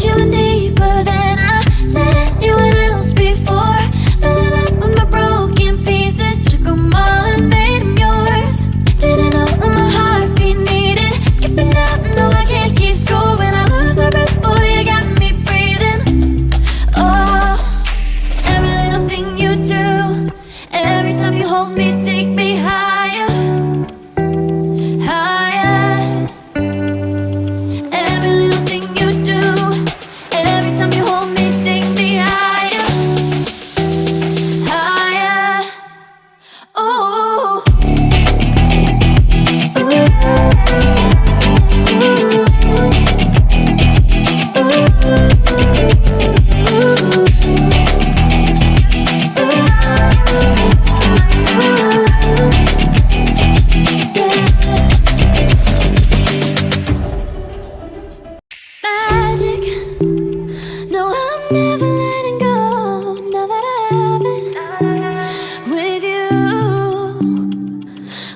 you in deeper than I let anyone else before. Filling up with my broken pieces, took them all and made them yours. Didn't know what my heartbeat needed. Skipping out, no I can't keep score. When I lose my breath, boy, you got me breathing. Oh, every little thing you do, every time you hold me, take me higher, higher. Every little thing you do, every time you hold me, take me higher, higher. Oh. Magic. No, I'm never letting go. Now that I have it with you.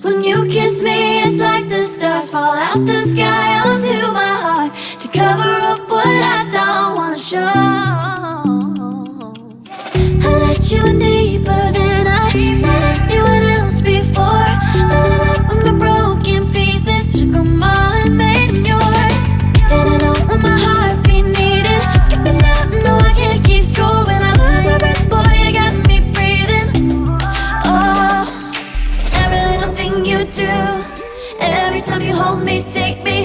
When you kiss me, it's like the stars fall out the sky onto my heart to cover up what I don't wanna show. I let you in deeper than I let anyone else before. Filling up with my broken pieces, took them all and made them yours. Didn't know what my heartbeat needed. Skipping out, no I can't keep score. When I lose my breath, boy, you got me breathing. Oh, every little thing you do, every time you hold me, take me